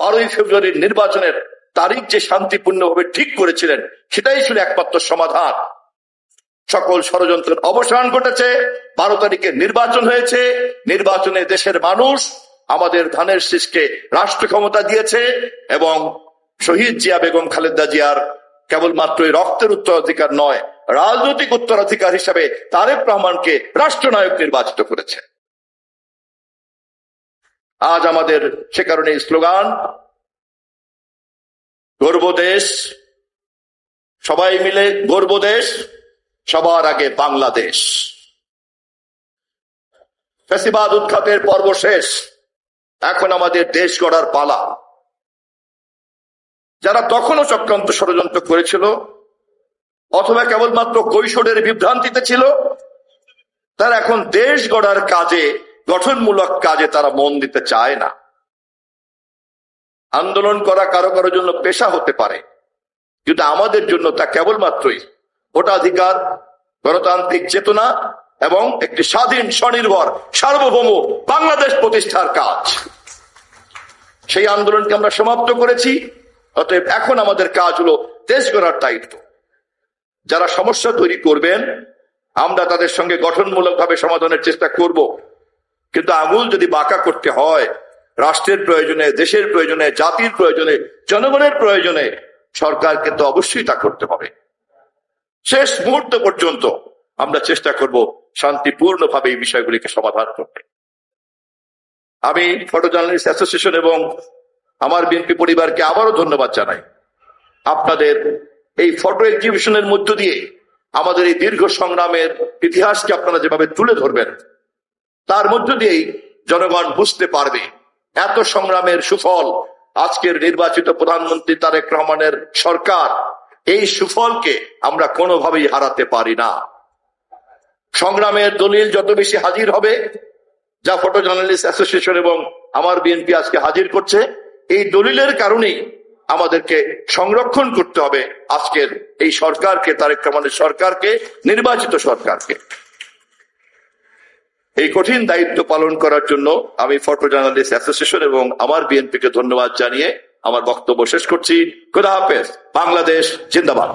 12ই ফেব্রুয়ারির নির্বাচনের তারিখ যে শান্তিপূর্ণভাবে ঠিক করেছিলেন, সেটাই ছিল একমাত্র সমাধান। সকল ষড়যন্ত্রের অবসান ঘটেছে। 12 তারিখে নির্বাচন হয়েছে। নির্বাচনে দেশের মানুষ আমাদের ধানের শীষকে রাষ্ট্র ক্ষমতা দিয়েছে এবং শহীদ জিয়া বেগম খালেদা জিয়ার কেবলমাত্র রক্তের উত্তরাধিকার নয়, রাজনৈতিক উত্তরাধিকার হিসাবে তারেক রহমানকে রাষ্ট্রনায়ক নির্বাচিত করেছে। আজ আমাদের সে কারণে স্লোগান, গর্ব দেশ, সবাই মিলে গর্ব দেশ, সবার আগে বাংলাদেশ। ফ্যাসিবাদ উৎখাতের পর্ব শেষ, এখন আমাদের দেশ গড়ার পালা। যারা তখনও চক্রান্ত ষড়যন্ত্র করেছিল অথবা কেবলমাত্র কৈশোরের বিভ্রান্তিতে ছিল, তারা এখন দেশ গড়ার কাজে, গঠনমূলক কাজে তারা মন দিতে চায় না। আন্দোলন করা কারো কারোর জন্য পেশা হতে পারে, কিন্তু আমাদের জন্য তা কেবলমাত্রই ভোটাধিকার, গণতান্ত্রিক চেতনা এবং একটি স্বাধীন, স্বনির্ভর, সার্বভৌম বাংলাদেশ প্রতিষ্ঠার কাজ। সেই আন্দোলনকে আমরা সমাপ্ত করেছি। অতএব এখন আমাদের কাজ হলো দেশ গড়ার দায়িত্ব। যারা সমস্যা তৈরি করবেন, আমরা তাদের সঙ্গে গঠনমূলকভাবে সমাধানের চেষ্টা করব, কিন্তু আঙুল যদি বাঁকা করতে হয়, রাষ্ট্রের প্রয়োজনে, দেশের প্রয়োজনে, জাতির প্রয়োজনে, জনগণের প্রয়োজনে, সরকারকে তো অবশ্যই তা করতে হবে। শেষ মুহূর্ত পর্যন্ত আমরা চেষ্টা করব শান্তিপূর্ণভাবে এই বিষয়গুলিকে সমাধান করতে। আমি ফটো জার্নালিস্ট অ্যাসোসিয়েশন এবং আমার বিএনপি পরিবারকে আবারও ধন্যবাদ জানাই। আপনাদের এই ফটো এক্সিবিশনের মধ্য দিয়ে আমাদের এই দীর্ঘ সংগ্রামের ইতিহাসকে আপনারা যেভাবে তুলে ধরবেন, তার মধ্য দিয়েই জনগণ বুঝতে পারবে এত সংগ্রামের সুফল আজকের নির্বাচিত প্রধানমন্ত্রী তারেক রহমানের সরকার, এই সুফলকে আমরা কোনোভাবেই হারাতে পারি না। সংগ্রামের দলিল যত বেশি হাজির হবে, যা ফটো জার্নালিস্ট অ্যাসোসিয়েশন এবং আমার বিএনপি আজকে হাজির করছে, এই দলিলের কারণেই আমাদেরকে সংরক্ষণ করতে হবে আজকের এই সরকারকে, তারেক রহমানের সরকারকে, নির্বাচিত সরকারকে। এই কঠিন দায়িত্ব পালন করার জন্য আমি ফটো জার্নালিস্ট অ্যাসোসিয়েশন এবং আমার বিএনপিকে ধন্যবাদ জানিয়ে আমার বক্তব্য শেষ করছি। খোদা হাফেজ। বাংলাদেশ জিন্দাবাদ।